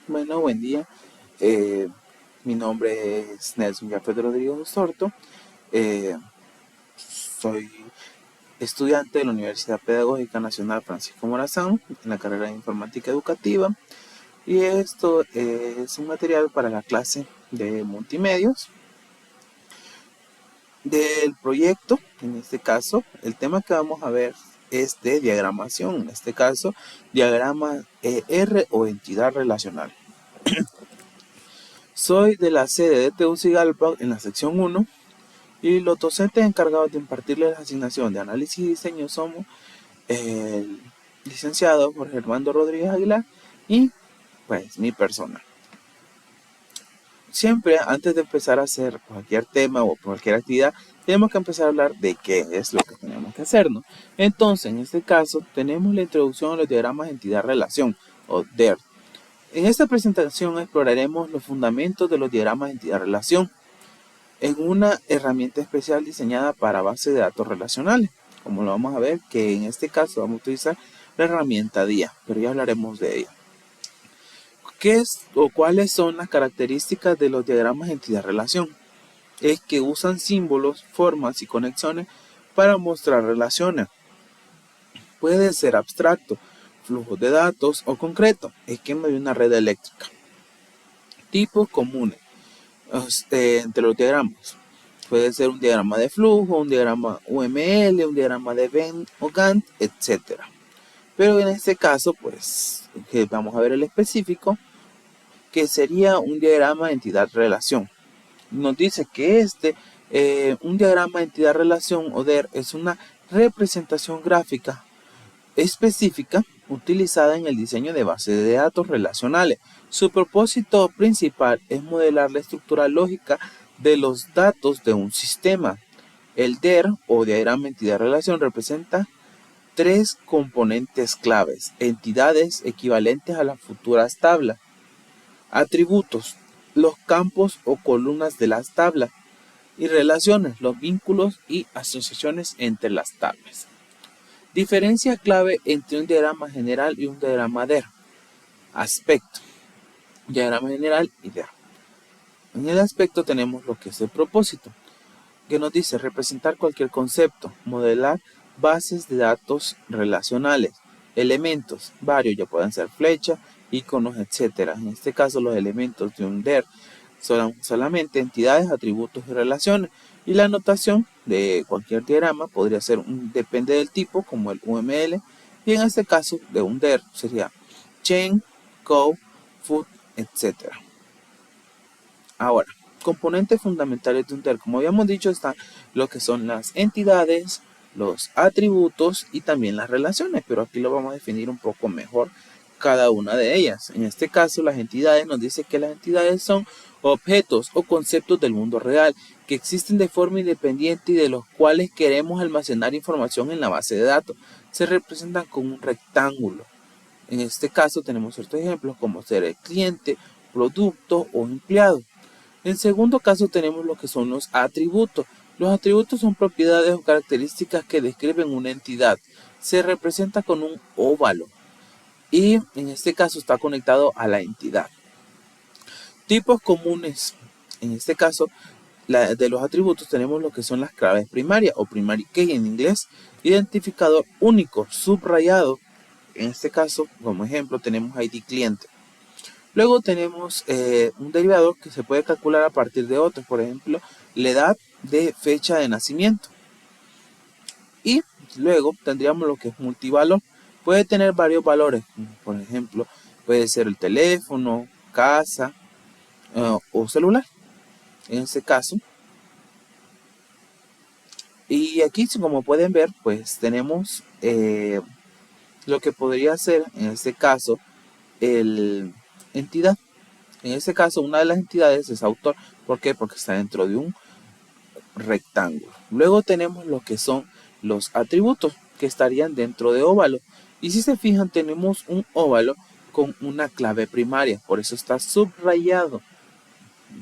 Bueno, buen día. Eh, Mi nombre es Nelson Jafet Rodrigo Sorto. Eh, Soy estudiante de la Universidad Pedagógica Nacional Francisco Morazán en la carrera de Informática Educativa. Y esto es un material para la clase de multimedios del proyecto. En este caso, el tema que vamos a ver es de diagramación. En este caso, diagrama R o entidad relacional. Soy de la sede de Tegucigalpa en la sección 1 y los docentes encargados de impartirles la asignación de análisis y diseño somos el licenciado Jorge Armando Rodríguez Aguilar y pues mi persona. Siempre antes de empezar a hacer cualquier tema o cualquier actividad, tenemos que empezar a hablar de qué es lo que tenemos que hacer, ¿no? Entonces, en este caso, tenemos la introducción a los diagramas de entidad-relación o DER. En esta presentación exploraremos los fundamentos de los diagramas de entidad-relación en una herramienta especial diseñada para bases de datos relacionales, como lo vamos a ver, que en este caso vamos a utilizar la herramienta DIA, pero ya hablaremos de ella. ¿Qué es o cuáles son las características de los diagramas de entidad-relación? Es que usan símbolos, formas y conexiones para mostrar relaciones. Puede ser abstracto, flujos de datos o concreto, esquema de una red eléctrica. Tipos comunes entre los diagramas. Puede ser un diagrama de flujo, un diagrama UML, un diagrama de Venn o Gantt, etc. Pero en este caso, pues, vamos a ver el específico, que sería un diagrama de entidad-relación. Nos dice que un diagrama de entidad-relación o DER es una representación gráfica específica utilizada en el diseño de bases de datos relacionales. Su propósito principal es modelar la estructura lógica de los datos de un sistema. El DER o diagrama entidad-relación representa tres componentes claves, entidades equivalentes a las futuras tablas, atributos, los campos o columnas de las tablas, y relaciones, los vínculos y asociaciones entre las tablas. Diferencia clave entre un diagrama general y un diagrama DER. Aspecto. Diagrama general y DER. En el aspecto tenemos lo que es el propósito, que nos dice representar cualquier concepto, modelar bases de datos relacionales, elementos, varios, ya pueden ser flechas, iconos, etc. En este caso los elementos de un DER son solamente entidades, atributos y relaciones. Y la notación de cualquier diagrama podría ser depende del tipo, como el UML, y en este caso de un DER sería chain, code, foot, etc. Ahora, componentes fundamentales de un DER, como habíamos dicho, están lo que son las entidades, los atributos y también las relaciones, pero aquí lo vamos a definir un poco mejor cada una de ellas. En este caso, las entidades nos dice que las entidades son objetos o conceptos del mundo real que existen de forma independiente y de los cuales queremos almacenar información en la base de datos. Se representan con un rectángulo. En este caso tenemos ciertos ejemplos como ser el cliente, producto o empleado. En segundo caso tenemos lo que son los atributos. Los atributos son propiedades o características que describen una entidad. Se representa con un óvalo y en este caso está conectado a la entidad. Tipos comunes. En este caso de los atributos tenemos lo que son las claves primarias o primary key en inglés, identificador único, subrayado. En este caso, como ejemplo, tenemos ID cliente. Luego tenemos un derivador que se puede calcular a partir de otros, por ejemplo, la edad de fecha de nacimiento. Y luego tendríamos lo que es multivalor. Puede tener varios valores, por ejemplo, puede ser el teléfono, casa o celular, en este caso. Y aquí, como pueden ver, pues tenemos lo que podría ser, en este caso, el entidad. En este caso, una de las entidades es autor. ¿Por qué? Porque está dentro de un rectángulo. Luego tenemos lo que son los atributos, que estarían dentro de óvalo. Y si se fijan, tenemos un óvalo con una clave primaria. Por eso está subrayado,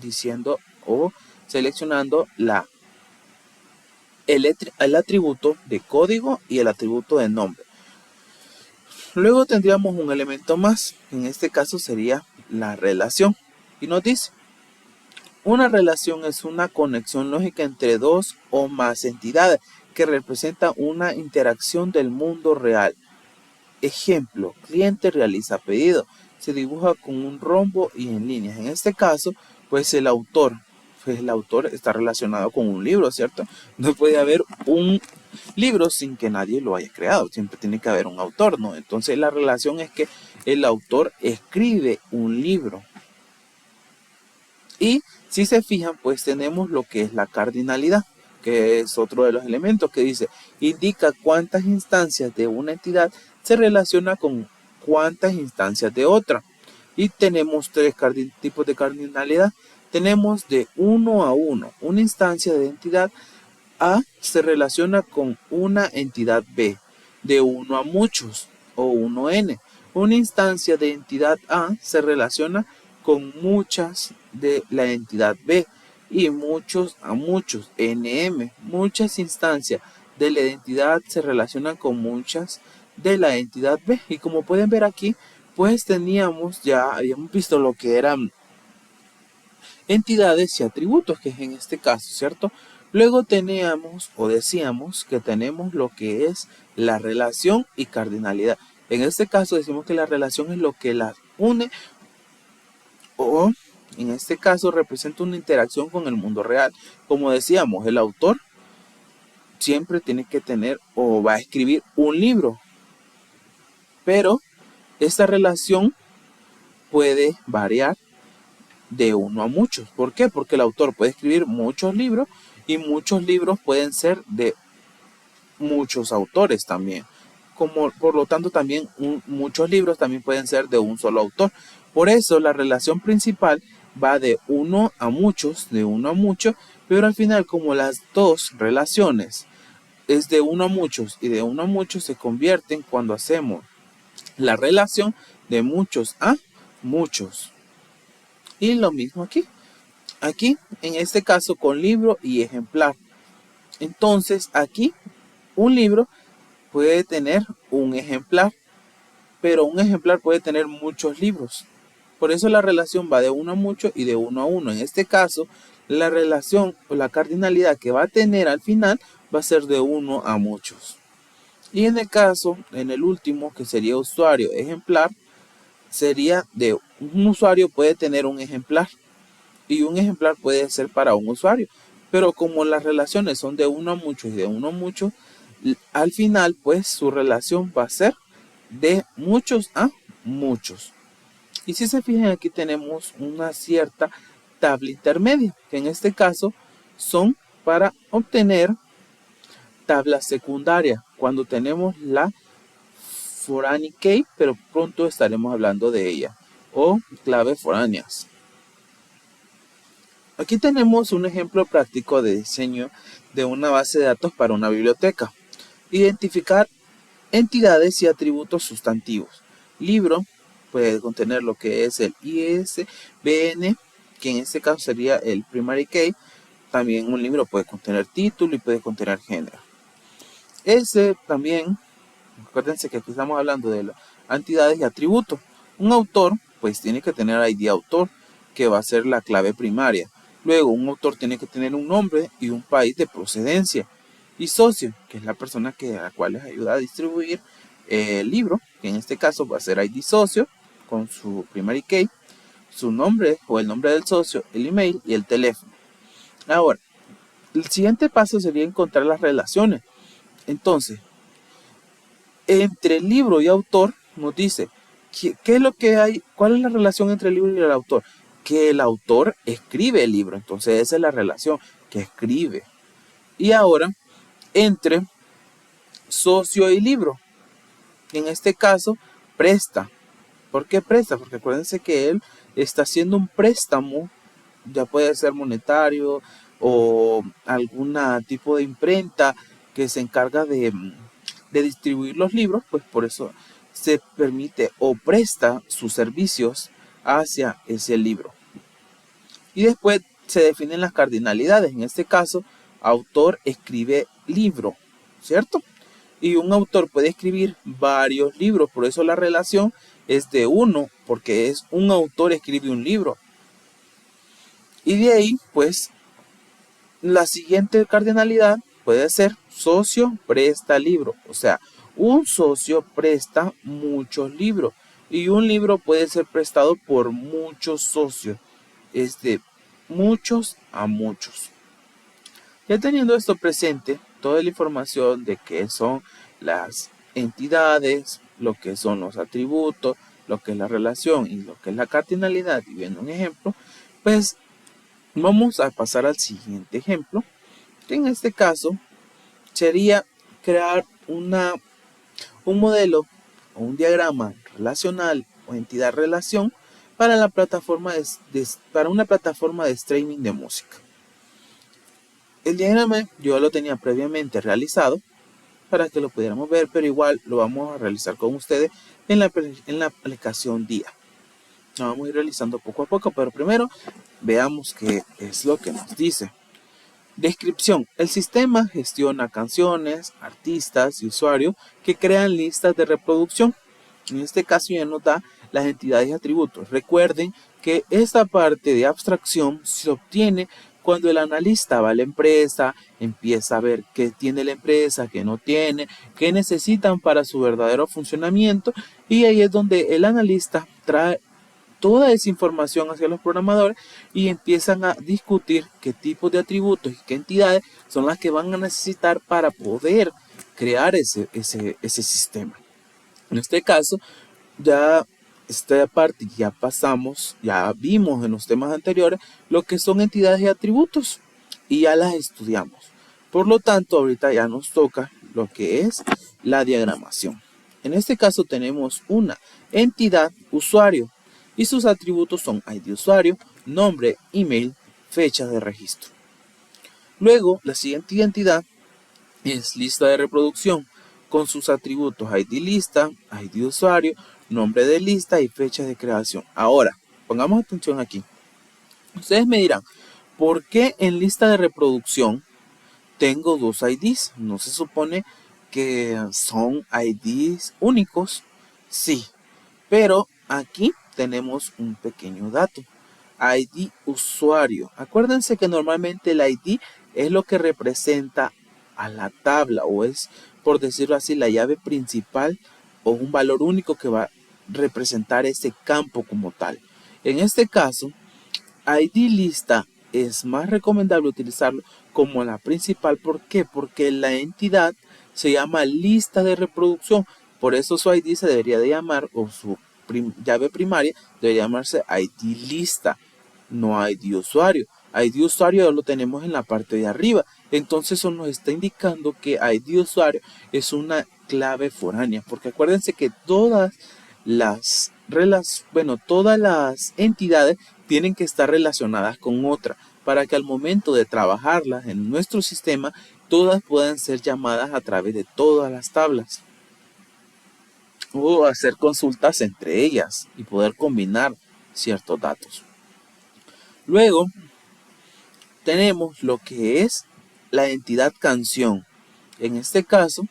diciendo o seleccionando el atributo de código y el atributo de nombre. Luego tendríamos un elemento más. En este caso sería la relación. Y nos dice, una relación es una conexión lógica entre dos o más entidades que representa una interacción del mundo real. Ejemplo, cliente realiza pedido, se dibuja con un rombo y en líneas. En este caso, pues el autor está relacionado con un libro, ¿cierto? No puede haber un libro sin que nadie lo haya creado, siempre tiene que haber un autor, ¿no? Entonces la relación es que el autor escribe un libro. Y si se fijan, pues tenemos lo que es la cardinalidad, que es otro de los elementos que dice, indica cuántas instancias de una entidad se relaciona con cuántas instancias de otra. Y tenemos tres tipos de cardinalidad. Tenemos de 1 a 1. Una instancia de entidad A se relaciona con una entidad B. De 1 a muchos o 1N. Una instancia de entidad A se relaciona con muchas de la entidad B y muchos a muchos, NM. Muchas instancias de la entidad se relacionan con muchas de la entidad B. Y como pueden ver aquí, pues habíamos visto lo que eran entidades y atributos, que es en este caso, ¿cierto? Luego decíamos que tenemos lo que es la relación y cardinalidad. En este caso decimos que la relación es lo que las une o en este caso representa una interacción con el mundo real. Como decíamos, el autor siempre tiene que tener o va a escribir un libro, pero esta relación puede variar de 1 a muchos. ¿Por qué? Porque el autor puede escribir muchos libros y muchos libros pueden ser de muchos autores también. Por lo tanto, también muchos libros también pueden ser de un solo autor. Por eso la relación principal va de 1 a muchos, pero al final, como las dos relaciones es de 1 a muchos y de 1 a muchos, se convierten cuando hacemos la relación de muchos a muchos. Y lo mismo aquí. Aquí, en este caso, con libro y ejemplar. Entonces, aquí, un libro puede tener un ejemplar, pero un ejemplar puede tener muchos libros. Por eso la relación va de 1 a mucho y de 1 a 1. En este caso, la relación o la cardinalidad que va a tener al final va a ser de 1 a muchos. Y en el caso, en el último, que sería usuario ejemplar, sería de un usuario puede tener un ejemplar y un ejemplar puede ser para un usuario. Pero como las relaciones son de 1 a muchos y de 1 a muchos, al final pues su relación va a ser de muchos a muchos. Y si se fijan, aquí tenemos una cierta tabla intermedia, que en este caso son para obtener tablas secundarias, cuando tenemos la foránea key, pero pronto estaremos hablando de ella, o claves foráneas. Aquí tenemos un ejemplo práctico de diseño de una base de datos para una biblioteca. Identificar entidades y atributos sustantivos. Libro puede contener lo que es el ISBN, que en este caso sería el primary key. También un libro puede contener título y puede contener género. También, acuérdense que aquí estamos hablando de las entidades y atributos. Un autor pues tiene que tener ID autor, que va a ser la clave primaria. Luego un autor tiene que tener un nombre y un país de procedencia. Y socio, que es la persona a la cual les ayuda a distribuir el libro, que en este caso va a ser ID socio, con su primary key, su nombre o el nombre del socio, el email y el teléfono. Ahora, el siguiente paso sería encontrar las relaciones. Entonces, entre el libro y autor nos dice, ¿qué es lo que hay? ¿Cuál es la relación entre el libro y el autor? Que el autor escribe el libro, entonces esa es la relación, que escribe. Y ahora, entre socio y libro, en este caso, presta. ¿Por qué presta? Porque acuérdense que él está haciendo un préstamo, ya puede ser monetario o algún tipo de imprenta que se encarga de distribuir los libros, pues por eso se permite o presta sus servicios hacia ese libro. Y después se definen las cardinalidades. En este caso, autor escribe libro, ¿cierto? Y un autor puede escribir varios libros, por eso la relación es de 1 porque es un autor escribe un libro. Y de ahí, pues, la siguiente cardinalidad puede ser socio presta libro. O sea, un socio presta muchos libros y un libro puede ser prestado por muchos socios. Es de muchos a muchos. Ya teniendo esto presente, toda la información de qué son las entidades, lo que son los atributos, lo que es la relación y lo que es la cardinalidad, y viendo un ejemplo, pues vamos a pasar al siguiente ejemplo, que en este caso sería crear un modelo o un diagrama relacional o entidad relación para la plataforma para una plataforma de streaming de música. El diagrama yo lo tenía previamente realizado para que lo pudiéramos ver, pero igual lo vamos a realizar con ustedes en la aplicación Día. Lo vamos a ir realizando poco a poco, pero primero veamos qué es lo que nos dice. Descripción. El sistema gestiona canciones, artistas y usuarios que crean listas de reproducción. En este caso ya nos da las entidades y atributos. Recuerden que esta parte de abstracción se obtiene cuando el analista va a la empresa, empieza a ver qué tiene la empresa, qué no tiene, qué necesitan para su verdadero funcionamiento, y ahí es donde el analista trae toda esa información hacia los programadores y empiezan a discutir qué tipos de atributos y qué entidades son las que van a necesitar para poder crear ese sistema. En este caso, ya esta parte ya pasamos, ya vimos en los temas anteriores lo que son entidades y atributos y ya las estudiamos. Por lo tanto, ahorita ya nos toca lo que es la diagramación. En este caso tenemos una entidad usuario y sus atributos son ID usuario, nombre, email, fecha de registro. Luego, la siguiente identidad es lista de reproducción con sus atributos ID lista, ID usuario, nombre de lista y fecha de creación. Ahora, pongamos atención aquí. Ustedes me dirán, ¿por qué en lista de reproducción tengo dos IDs? ¿No se supone que son IDs únicos? Sí, pero aquí tenemos un pequeño dato. ID usuario. Acuérdense que normalmente el ID es lo que representa a la tabla, o es, por decirlo así, la llave principal o un valor único que va a representar ese campo como tal. En este caso, ID lista es más recomendable utilizarlo como la principal. ¿Por qué? Porque la entidad se llama lista de reproducción. Por eso su ID se debería de llamar, o su llave primaria debería llamarse ID lista, no ID usuario. ID usuario lo tenemos en la parte de arriba. Entonces eso nos está indicando que ID usuario es una clave foránea. Porque acuérdense que todas las entidades tienen que estar relacionadas con otra para que al momento de trabajarlas en nuestro sistema todas puedan ser llamadas a través de todas las tablas o hacer consultas entre ellas y poder combinar ciertos datos. Luego tenemos lo que es la entidad canción. En este caso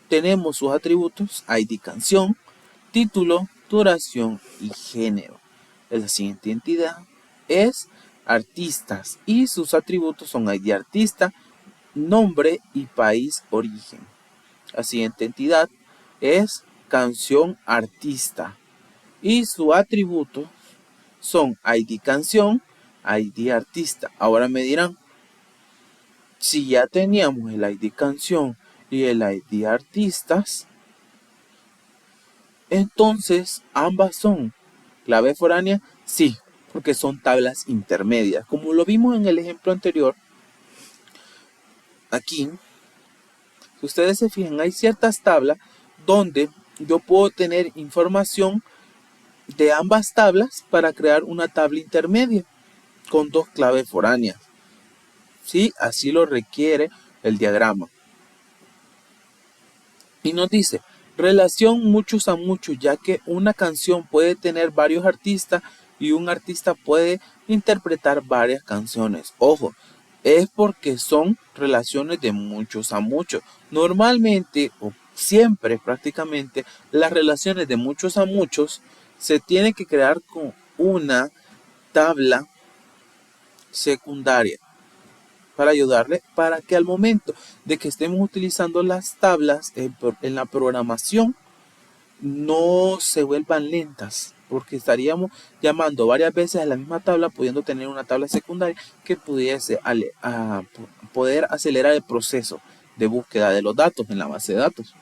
tenemos sus atributos ID canción, título, duración y género. La siguiente entidad es artistas y sus atributos son ID artista, nombre y país origen. La siguiente entidad es canción artista y su atributo son ID canción, ID artista. Ahora me dirán, si ya teníamos el ID canción y el ID artistas, entonces ambas son clave foránea. Sí, porque son tablas intermedias. Como lo vimos en el ejemplo anterior, aquí, si ustedes se fijan, hay ciertas tablas donde yo puedo tener información de ambas tablas para crear una tabla intermedia con dos claves foráneas. Sí, así lo requiere el diagrama. Y nos dice, relación muchos a muchos, ya que una canción puede tener varios artistas y un artista puede interpretar varias canciones. Ojo, es porque son relaciones de muchos a muchos. Normalmente, o siempre prácticamente, las relaciones de muchos a muchos se tiene que crear con una tabla secundaria para ayudarle, para que al momento de que estemos utilizando las tablas en la programación no se vuelvan lentas, porque estaríamos llamando varias veces a la misma tabla, pudiendo tener una tabla secundaria que pudiese poder acelerar el proceso de búsqueda de los datos en la base de datos.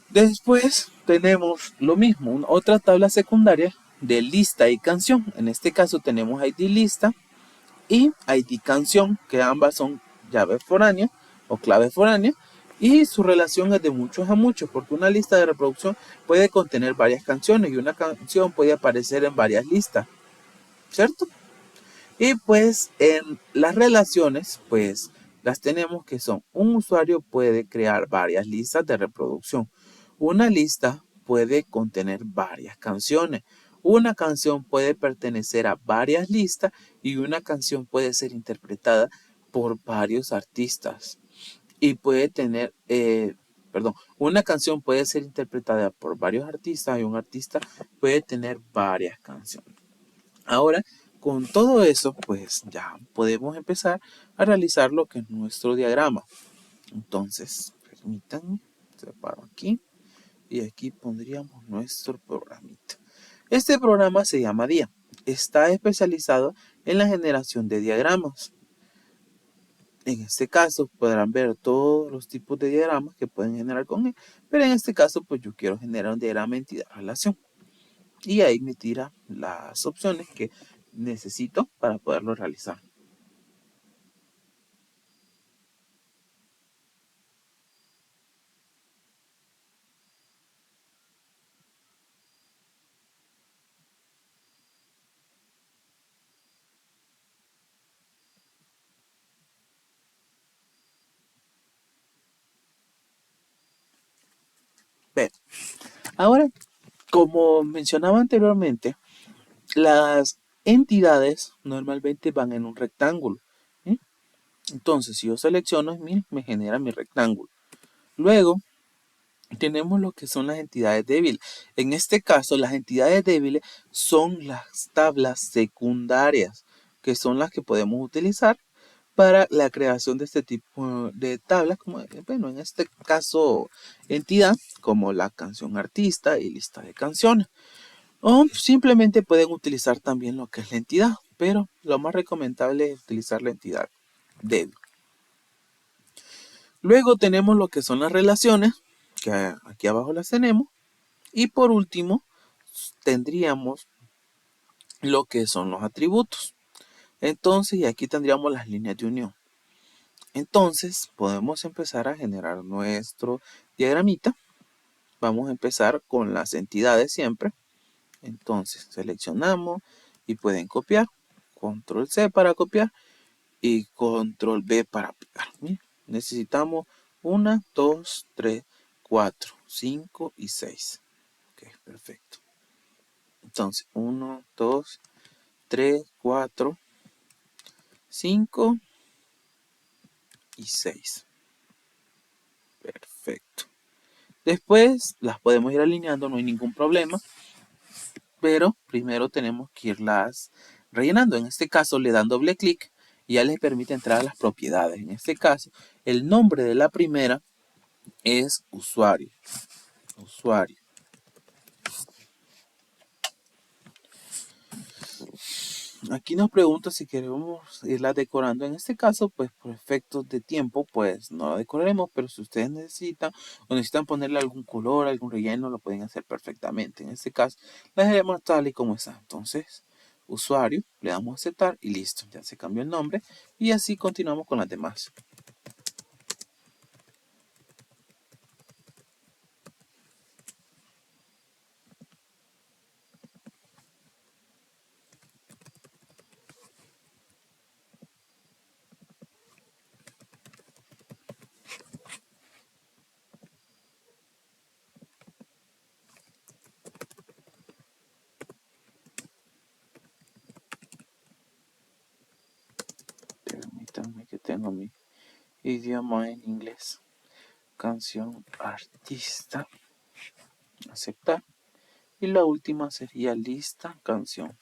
Después tenemos lo mismo, otra tabla secundaria de lista y canción. En este caso tenemos ID lista y ID canción, que ambas son llaves foráneas o claves foráneas, y su relación es de muchos a muchos, porque una lista de reproducción puede contener varias canciones y una canción puede aparecer en varias listas, ¿cierto? Y pues en las relaciones, pues las tenemos que son: un usuario puede crear varias listas de reproducción. Una lista puede contener varias canciones. Una canción puede pertenecer a varias listas y una canción puede ser interpretada por varios artistas. Y puede tener, una canción puede ser interpretada por varios artistas y un artista puede tener varias canciones. Ahora, con todo eso, pues ya podemos empezar a realizar lo que es nuestro diagrama. Entonces, permítanme, separo aquí y aquí pondríamos nuestro programita. Este programa se llama DIA. Está especializado en la generación de diagramas. En este caso podrán ver todos los tipos de diagramas que pueden generar con él, pero en este caso pues yo quiero generar un diagrama entidad-relación. Y ahí me tira las opciones que necesito para poderlo realizar. Pero ahora, como mencionaba anteriormente, las entidades normalmente van en un rectángulo, ¿sí? Entonces, si yo selecciono, me genera mi rectángulo. Luego, tenemos lo que son las entidades débiles. En este caso, las entidades débiles son las tablas secundarias, que son las que podemos utilizar para la creación de este tipo de tablas, como, bueno, en este caso, entidad, como la canción artista y lista de canciones. O simplemente pueden utilizar también lo que es la entidad, pero lo más recomendable es utilizar la entidad débil. Luego tenemos lo que son las relaciones, que aquí abajo las tenemos. Y por último, tendríamos lo que son los atributos. Entonces, y aquí tendríamos las líneas de unión. Entonces, podemos empezar a generar nuestro diagramita. Vamos a empezar con las entidades siempre. Entonces, seleccionamos y pueden copiar. Control C para copiar y Control V para pegar. Miren, necesitamos 1, 2, 3, 4, 5 y 6. Ok, perfecto. Entonces, 1, 2, 3, 4, 5 y 6. Perfecto. Después las podemos ir alineando, no hay ningún problema. Pero primero tenemos que irlas rellenando. En este caso le dan doble clic y ya les permite entrar a las propiedades. En este caso, el nombre de la primera es usuario. Usuario. Aquí nos pregunta si queremos irla decorando. En este caso, pues por efectos de tiempo, pues no la decoraremos, pero si ustedes necesitan o necesitan ponerle algún color, algún relleno, lo pueden hacer perfectamente. En este caso, la dejaremos tal y como está. Entonces, usuario, le damos a aceptar y listo, ya se cambió el nombre y así continuamos con las demás. Permítanme que tengo mi idioma en inglés. Canción artista. aceptar. Y la última sería lista canción.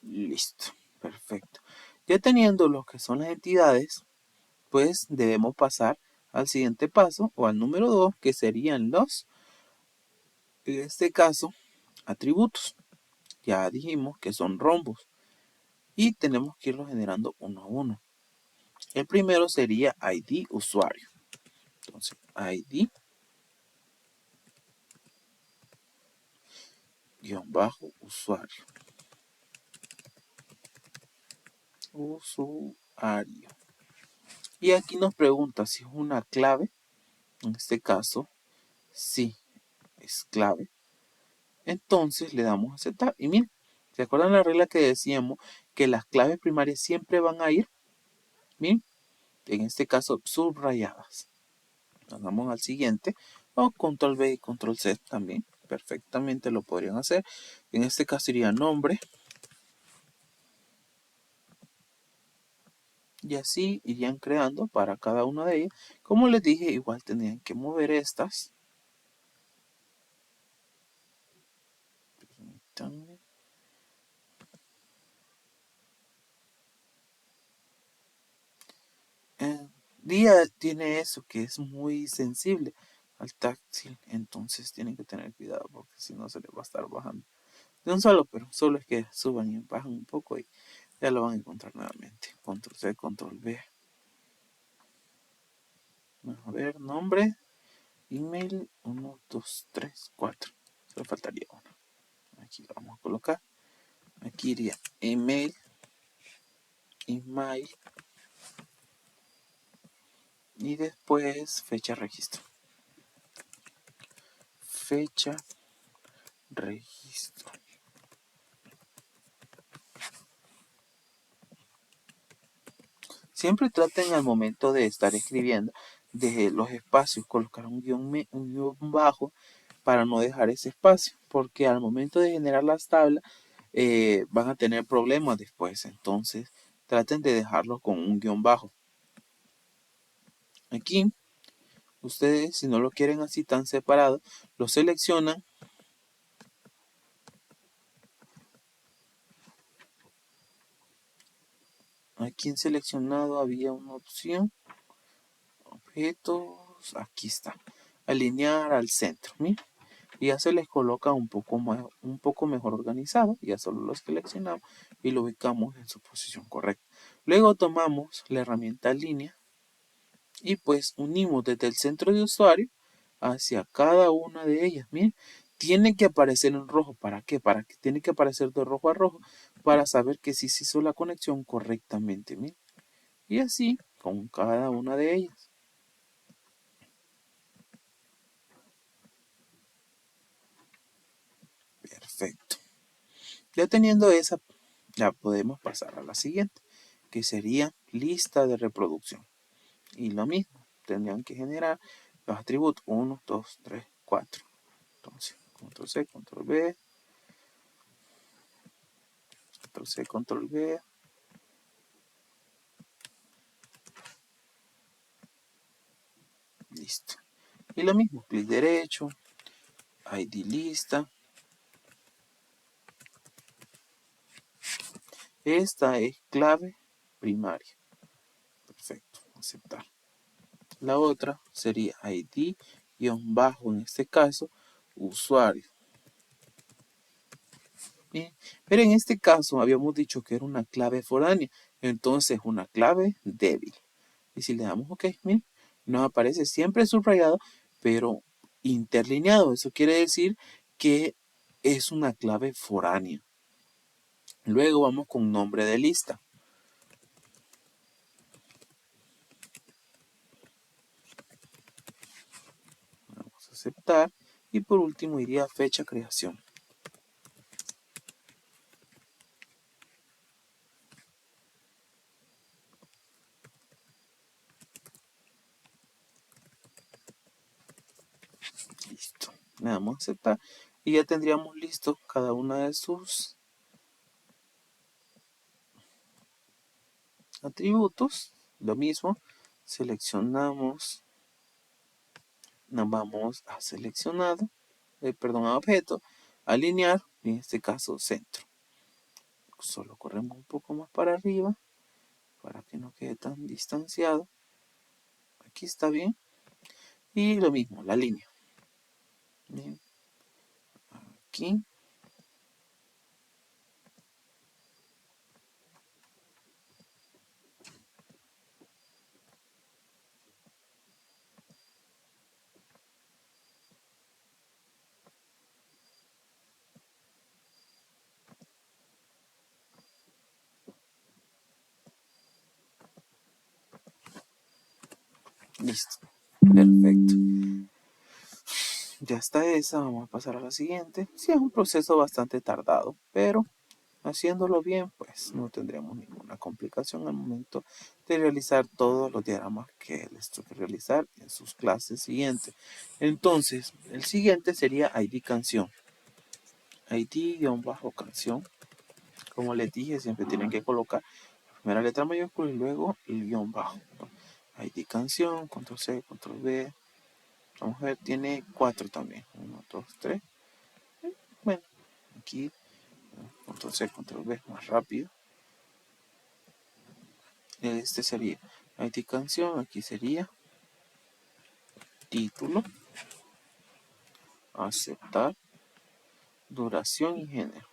Listo, perfecto. Ya teniendo lo que son las entidades, pues debemos pasar al siguiente paso o al número 2, que serían los, en este caso, atributos. Ya dijimos que son rombos y tenemos que irlos generando uno a uno. El primero sería ID usuario. Entonces, ID usuario. Usuario. Y aquí nos pregunta si es una clave. En este caso, sí es clave. Entonces le damos a aceptar. Y miren, ¿se acuerdan la regla que decíamos? Que las claves primarias siempre van a ir, miren, en este caso subrayadas. Nos damos al siguiente. O control B y control C también. Perfectamente lo podrían hacer. En este caso iría nombre. Y así irían creando para cada una de ellas. Como les dije, igual tendrían que mover estas. Permítanme. Día tiene eso que es muy sensible al táctil, entonces tienen que tener cuidado porque si no se les va a estar bajando de un solo, pero solo es que suban y bajan un poco y ya lo van a encontrar nuevamente. Control C, control V. Vamos a ver, nombre, email, 1, 2, 3, 4. Solo faltaría uno. Aquí lo vamos a colocar. Aquí iría email, email y después fecha registro. Fecha registro. Siempre traten al momento de estar escribiendo desde los espacios colocar un guión bajo para no dejar ese espacio, porque al momento de generar las tablas van a tener problemas después. Entonces traten de dejarlo con un guión bajo. Aquí ustedes, si no lo quieren así tan separado, lo seleccionan. Aquí en seleccionado había una opción, objetos, aquí está, alinear al centro. Mira, y ya se les coloca un poco mejor organizado. Ya solo los seleccionamos y lo ubicamos en su posición correcta. Luego tomamos la herramienta línea y pues unimos desde el centro de usuario hacia cada una de ellas. Miren, tiene que aparecer en rojo. ¿Para qué? Para que tiene que aparecer de rojo a rojo para saber que sí se hizo la conexión correctamente. Miren. Y así con cada una de ellas. Perfecto. Ya teniendo esa, ya podemos pasar a la siguiente, que sería lista de reproducción. Y lo mismo, tendrían que generar los atributos 1, 2, 3, 4. Entonces, control C, control V, control C, control V. Listo. Y lo mismo, clic derecho, ID lista. Esta es clave primaria. Perfecto, aceptar. La otra sería ID en este caso, usuario. Bien, pero en este caso habíamos dicho que era una clave foránea, entonces una clave débil. Y si le damos OK, miren, nos aparece siempre subrayado, pero interlineado. Eso quiere decir que es una clave foránea. Luego vamos con nombre de lista. Vamos a aceptar. Y por último iría fecha creación. Listo. Le damos a aceptar. Y ya tendríamos listo cada una de sus atributos, lo mismo, seleccionamos, nos vamos a seleccionado, a objeto, alinear, en este caso centro. Solo corremos un poco más para arriba para que no quede tan distanciado. Aquí está bien. Y lo mismo, la línea. Bien. Aquí. Listo. Perfecto. Ya está esa. Vamos a pasar a la siguiente. Sí, es un proceso bastante tardado, pero haciéndolo bien, pues no tendremos ninguna complicación al momento de realizar todos los diagramas que les toque realizar en sus clases siguientes. Entonces, el siguiente sería ID canción. ID-canción. Como les dije, siempre tienen que colocar la primera letra mayúscula y luego el guión bajo. ID canción, control C, control V. Vamos a ver, tiene 4 también. 1, 2, 3. Bueno, aquí control C, control V, más rápido. Este sería ID canción, aquí sería título, aceptar, duración y género.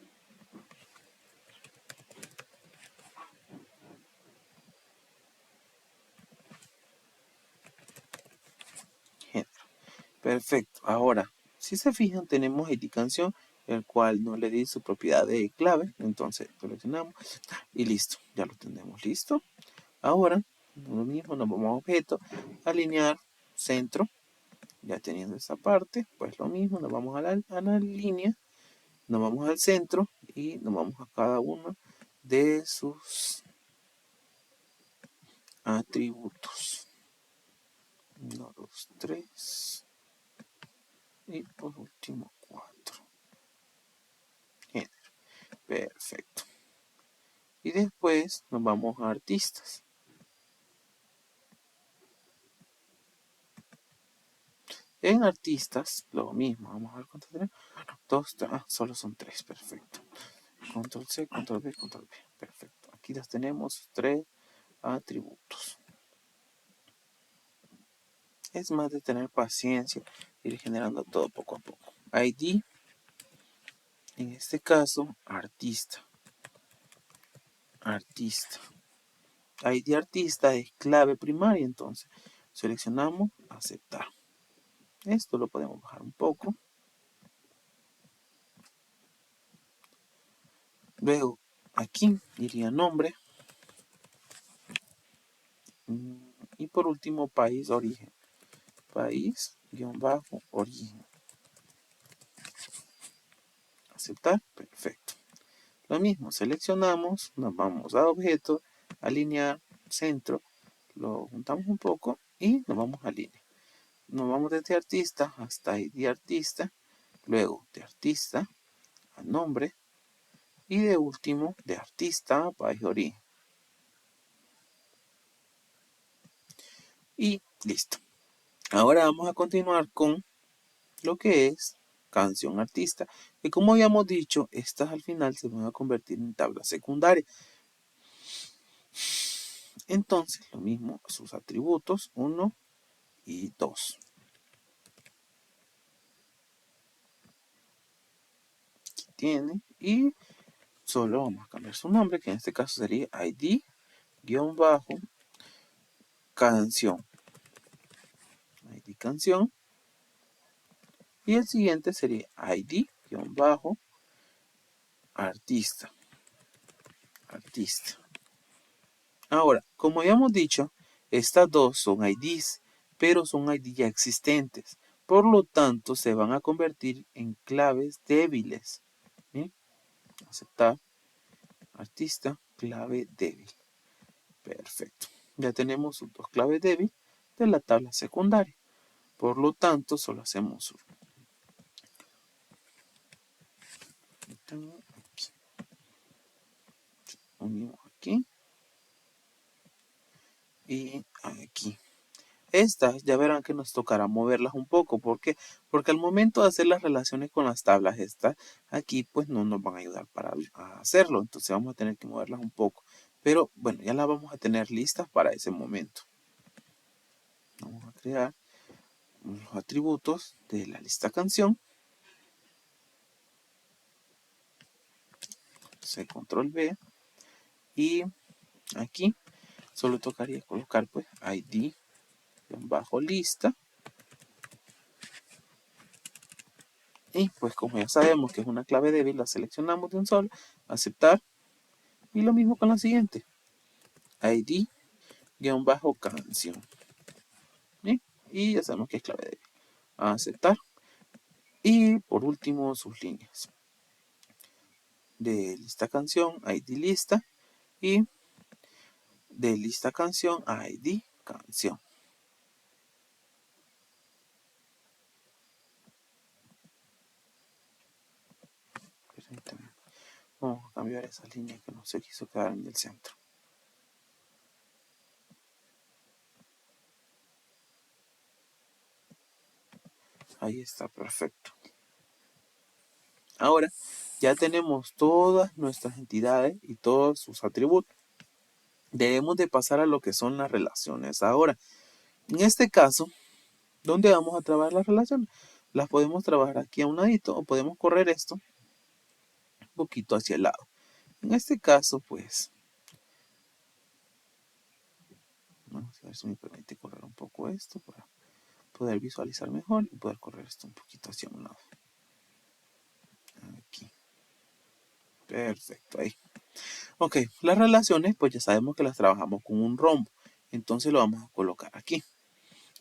Género. Perfecto. Ahora, si se fijan, tenemos ID canción, el cual no le di su propiedad de clave. Entonces, seleccionamos y listo. Ya lo tenemos listo. Ahora, lo mismo, nos vamos a objeto, alinear, centro. Ya teniendo esa parte, pues lo mismo, nos vamos a la línea, nos vamos al centro y nos vamos a cada uno de sus atributos. 1, 2, 3 y por último 4. Género. Perfecto. Y después nos vamos a artistas. En artistas, lo mismo. Vamos a ver cuántos tenemos. 2, solo son 3. Perfecto. Control C, control V, control V. Perfecto. Aquí las tenemos 3 atributos. Es más de tener paciencia, ir generando todo poco a poco. ID, en este caso, artista. Artista. ID artista es clave primaria, entonces seleccionamos aceptar. Esto lo podemos bajar un poco. Luego, aquí iría nombre. Y por último, país, origen. País, origen. Aceptar, perfecto. Lo mismo, seleccionamos, nos vamos a objeto, alinear, centro, lo juntamos un poco y nos vamos a línea. Nos vamos desde artista hasta ID artista, luego de artista a nombre y de último de artista a país de origen. Y listo. Ahora vamos a continuar con lo que es canción artista, que como habíamos dicho, estas al final se van a convertir en tablas secundarias. Entonces, lo mismo, sus atributos 1 y 2. Aquí tiene, y solo vamos a cambiar su nombre, que en este caso sería ID-canción. ID canción. Y el siguiente sería ID-artista. Artista. Ahora, como habíamos dicho, estas dos son IDs, pero son IDs ya existentes. Por lo tanto, se van a convertir en claves débiles. ¿Bien? Aceptar. Artista, clave débil. Perfecto. Ya tenemos sus dos claves débiles de la tabla secundaria. Por lo tanto, solo hacemos aquí. Unimos aquí. y aquí. Estas ya verán que nos tocará moverlas un poco. ¿Por qué? Porque al momento de hacer las relaciones con las tablas estas, aquí pues no nos van a ayudar para hacerlo. Entonces vamos a tener que moverlas un poco. Pero bueno, ya las vamos a tener listas para ese momento. Vamos a crear los atributos de la lista canción. C, control V. Y aquí solo tocaría colocar pues ID bajo lista. Y pues como ya sabemos que es una clave débil, la seleccionamos de un solo, aceptar. Y lo mismo con la siguiente. ID-canción. ¿Sí? Y ya sabemos que es clave débil. Aceptar. Y por último sus líneas. De lista canción, ID lista. Y de lista canción, ID canción. Permítanme. Vamos a cambiar esa línea que no se quiso quedar en el centro. Ahí está, perfecto. Ahora ya tenemos todas nuestras entidades y todos sus atributos. Debemos de pasar a lo que son las relaciones. Ahora, en este caso, ¿dónde vamos a trabajar las relaciones? Las podemos trabajar aquí a un ladito o podemos correr esto un poquito hacia el lado. En este caso, pues, vamos a ver si me permite correr un poco esto para poder visualizar mejor y poder correr esto un poquito hacia un lado. Aquí. Perfecto, ahí. Ok, las relaciones, pues ya sabemos que las trabajamos con un rombo. Entonces lo vamos a colocar aquí.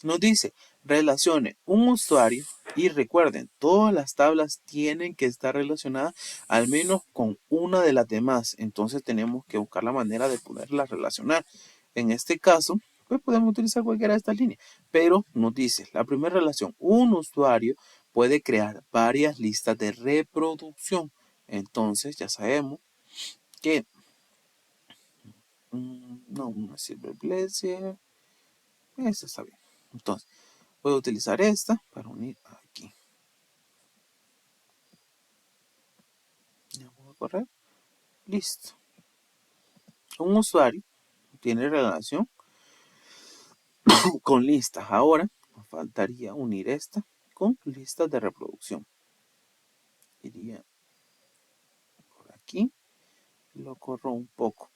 Nos dice, relacione un usuario y recuerden, todas las tablas tienen que estar relacionadas al menos con una de las demás. Entonces tenemos que buscar la manera de poderlas relacionar. En este caso, pues podemos utilizar cualquiera de estas líneas. Pero nos dice, la primera relación, un usuario puede crear varias listas de reproducción. Entonces ya sabemos que no, una Silver Blazer. Esta está bien. Entonces, voy a utilizar esta para unir aquí. Ya voy a correr. Listo. Un usuario tiene relación con listas. Ahora, nos faltaría unir esta con listas de reproducción. Iría por aquí. Lo corro un poco.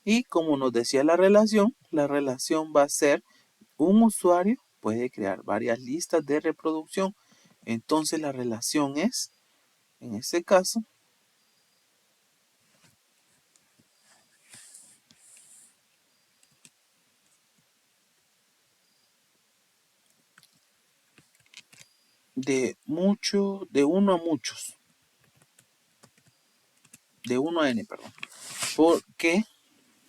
Y como nos decía la relación va a ser un usuario puede crear varias listas de reproducción. Entonces la relación es, en este caso, de uno a muchos. De 1 a n, perdón. Porque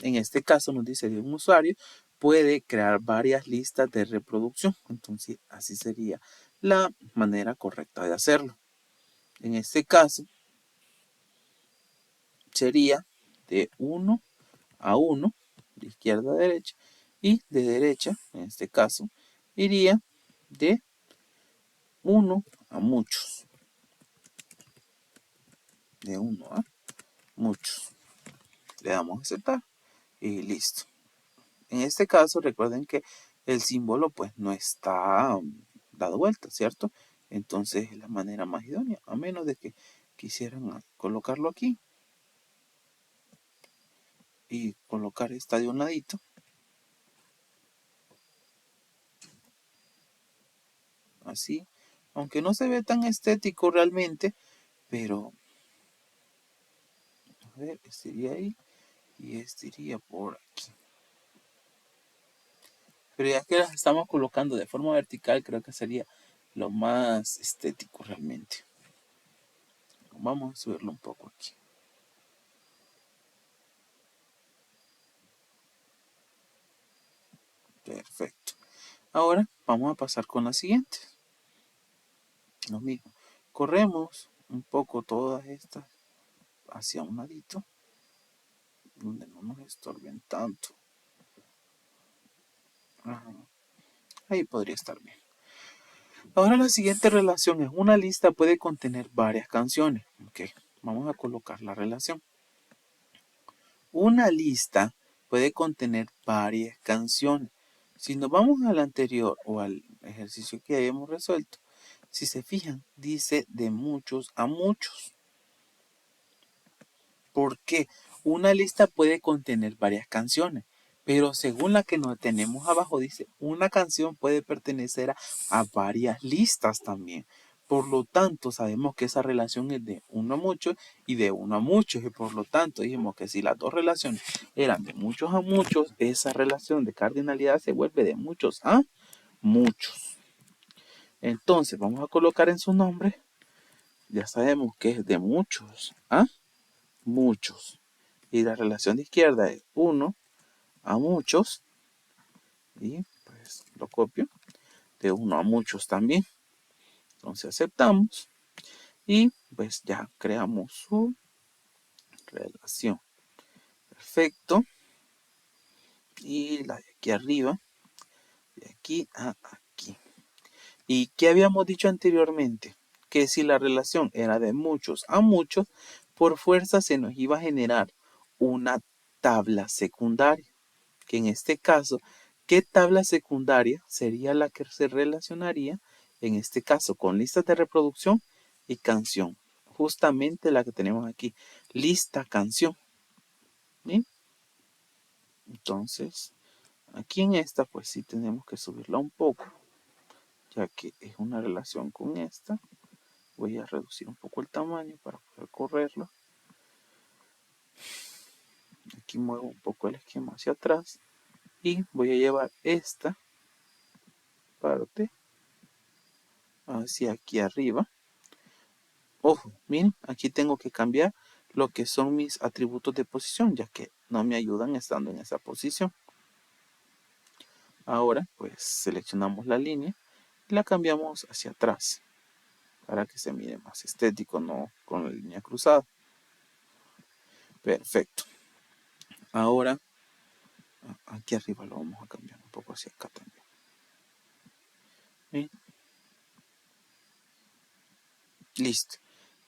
en este caso nos dice que un usuario puede crear varias listas de reproducción. Entonces así sería la manera correcta de hacerlo. En este caso sería de 1 a 1, de izquierda a derecha, y de derecha, en este caso, iría de 1 a muchos. De 1 a muchos. Le damos a aceptar y listo. En este caso, recuerden que el símbolo pues no está dado vuelta, ¿cierto? Entonces es la manera más idónea, a menos de que quisieran colocarlo aquí y colocar esta de un ladito. Así, aunque no se ve tan estético realmente, pero a ver, este iría ahí y este iría por aquí. Pero ya que las estamos colocando de forma vertical, creo que sería lo más estético realmente. Vamos a subirlo un poco aquí. Perfecto. Ahora vamos a pasar con la siguiente. Lo mismo. Corremos un poco todas estas hacia un ladito. donde no nos estorben tanto. Ajá. Ahí podría estar bien. Ahora la siguiente relación es una lista puede contener varias canciones. Ok, vamos a colocar la relación. Una lista puede contener varias canciones. Si nos vamos al anterior o al ejercicio que habíamos resuelto, si se fijan, dice de muchos a muchos. Porque una lista puede contener varias canciones, pero según la que nos tenemos abajo dice, una canción puede pertenecer a varias listas también. Por lo tanto, sabemos que esa relación es de uno a muchos y de uno a muchos. Y por lo tanto, dijimos que si las dos relaciones eran de muchos a muchos, esa relación de cardinalidad se vuelve de muchos a muchos. Entonces, vamos a colocar en su nombre, ya sabemos que es de muchos a muchos. Y la relación de izquierda es 1 a muchos. Y pues lo copio. De 1 a muchos también. Entonces aceptamos. Y pues ya creamos su relación. Perfecto. Y la de aquí arriba. De aquí a aquí. ¿Y qué habíamos dicho anteriormente? Que si la relación era de muchos a muchos, por fuerza se nos iba a generar una tabla secundaria. Que en este caso, ¿qué tabla secundaria sería la que se relacionaría, en este caso, con listas de reproducción y canción? Justamente la que tenemos aquí, lista canción. ¿Sí? Entonces, aquí en esta, pues sí tenemos que subirla un poco, ya que es una relación con esta. Voy a reducir un poco el tamaño para poder correrlo. Aquí muevo un poco el esquema hacia atrás y voy a llevar esta parte hacia aquí arriba. Ojo, miren, aquí tengo que cambiar lo que son mis atributos de posición, ya que no me ayudan estando en esa posición. Ahora, pues seleccionamos la línea y la cambiamos hacia atrás para que se mire más estético, no con la línea cruzada. Perfecto. Ahora, aquí arriba lo vamos a cambiar un poco hacia acá también. ¿Sí? Listo.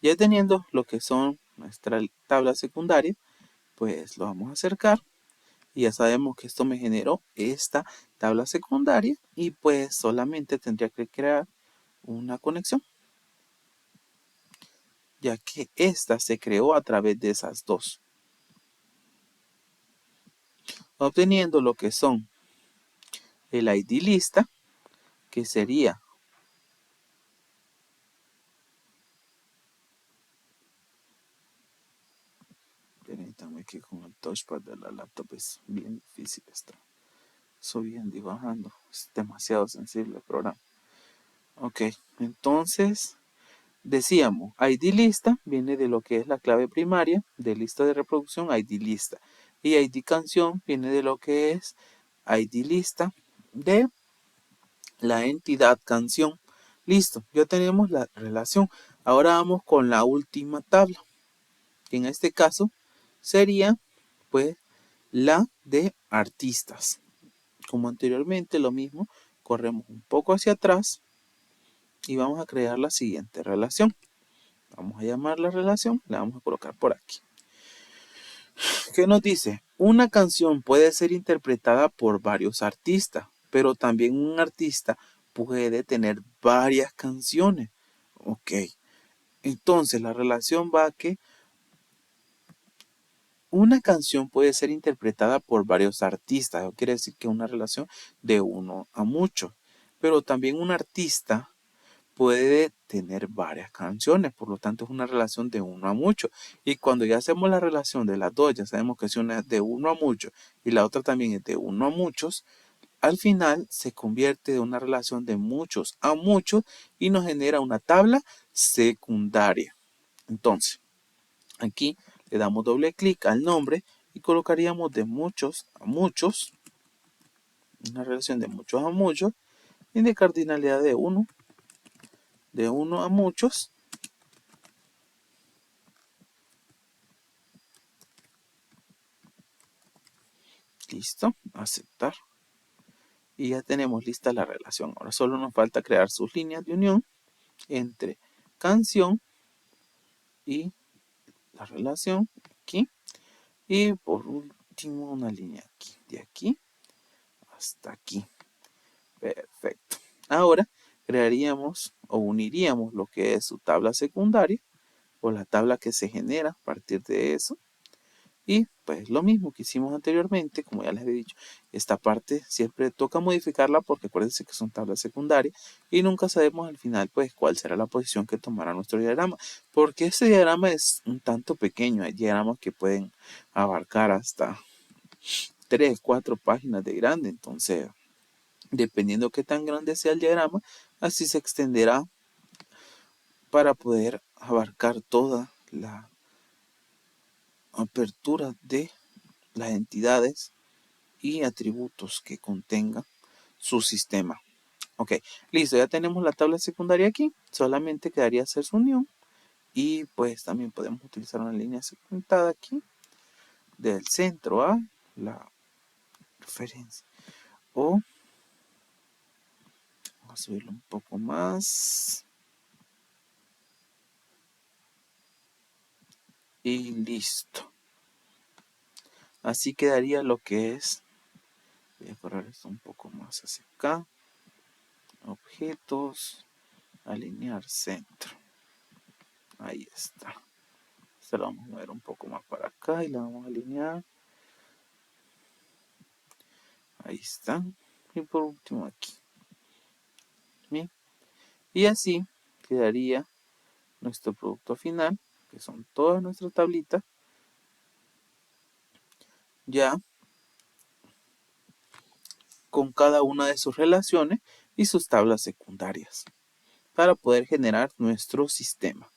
Ya teniendo lo que son nuestra tabla secundaria, pues lo vamos a acercar. Y ya sabemos que esto me generó esta tabla secundaria y pues solamente tendría que crear una conexión, ya que esta se creó a través de esas dos, obteniendo lo que son el ID lista, que sería permítanme que con el touchpad de la laptop es bien difícil esto. Soy bien dibujando, es demasiado sensible el programa. Ok, entonces decíamos, ID lista viene de lo que es la clave primaria de lista de reproducción, ID lista. Y ID canción viene de lo que es ID lista de la entidad canción. Listo, ya tenemos la relación. Ahora vamos con la última tabla, que en este caso sería pues la de artistas. Como anteriormente, lo mismo, corremos un poco hacia atrás y vamos a crear la siguiente relación. Vamos a llamar la relación, la vamos a colocar por aquí. ¿Qué nos dice? Una canción puede ser interpretada por varios artistas, pero también un artista puede tener varias canciones. Ok, entonces la relación va a que una canción puede ser interpretada por varios artistas. Eso quiere decir que es una relación de uno a muchos, pero también un artista puede tener varias canciones, por lo tanto es una relación de uno a mucho. Y cuando ya hacemos la relación de las dos, ya sabemos que si una es de uno a mucho y la otra también es de uno a muchos, al final se convierte en una relación de muchos a muchos y nos genera una tabla secundaria. Entonces, aquí le damos doble clic al nombre y colocaríamos de muchos a muchos, una relación de muchos a muchos y de cardinalidad de uno a muchos. Listo, aceptar. Y ya tenemos lista la relación. Ahora solo nos falta crear sus líneas de unión entre canción y la relación aquí. Y por último una línea aquí, de aquí hasta aquí. Perfecto. Ahora crearíamos o uniríamos lo que es su tabla secundaria o la tabla que se genera a partir de eso. Y pues lo mismo que hicimos anteriormente, como ya les he dicho, esta parte siempre toca modificarla porque acuérdense que son tablas secundarias y nunca sabemos al final pues cuál será la posición que tomará nuestro diagrama, porque este diagrama es un tanto pequeño. Hay diagramas que pueden abarcar hasta 3, 4 páginas de grande, entonces dependiendo qué tan grande sea el diagrama, así se extenderá para poder abarcar toda la apertura de las entidades y atributos que contenga su sistema. Ok, listo, ya tenemos la tabla secundaria aquí, solamente quedaría hacer su unión y pues también podemos utilizar una línea segmentada aquí del centro a la referencia o vamos a subirlo un poco más y listo. Así quedaría lo que es, voy a correr esto un poco más hacia acá, objetos, alinear centro, ahí está. Se lo vamos a mover un poco más para acá y la vamos a alinear, ahí está, y por último aquí. Bien, y así quedaría nuestro producto final, que son todas nuestras tablitas, ya con cada una de sus relaciones y sus tablas secundarias, para poder generar nuestro sistema.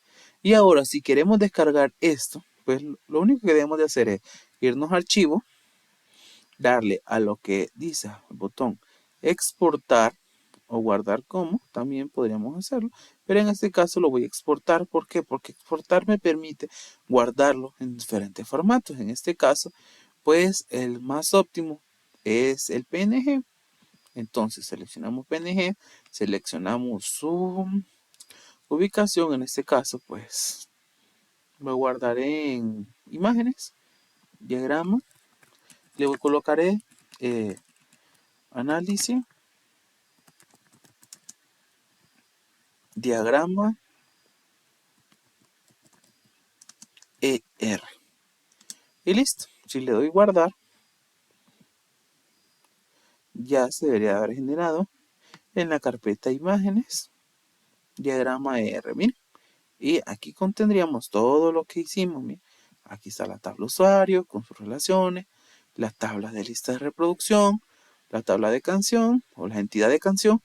Y ahora, si queremos descargar esto, pues lo único que debemos de hacer es irnos a archivo, darle a lo que dice el botón exportar o guardar como, también podríamos hacerlo, pero en este caso lo voy a exportar. ¿Por qué? Porque exportar me permite guardarlo en diferentes formatos. En este caso, pues el más óptimo es el PNG. Entonces seleccionamos PNG, seleccionamos su ubicación. En este caso, pues lo guardaré en imágenes, diagrama, le colocaré análisis, diagrama ER. Y listo. Si le doy guardar, ya se debería haber generado en la carpeta imágenes, diagrama ER. Miren. Y aquí contendríamos todo lo que hicimos. Miren. Aquí está la tabla usuario con sus relaciones, las tablas de lista de reproducción, la tabla de canción o la entidad de canción,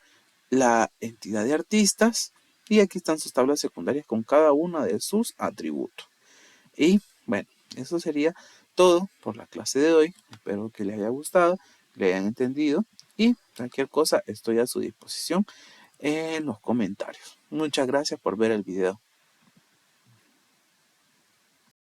la entidad de artistas y aquí están sus tablas secundarias con cada una de sus atributos. Y bueno, eso sería todo por la clase de hoy. Espero que les haya gustado, le hayan entendido y cualquier cosa estoy a su disposición en los comentarios. Muchas gracias por ver el video.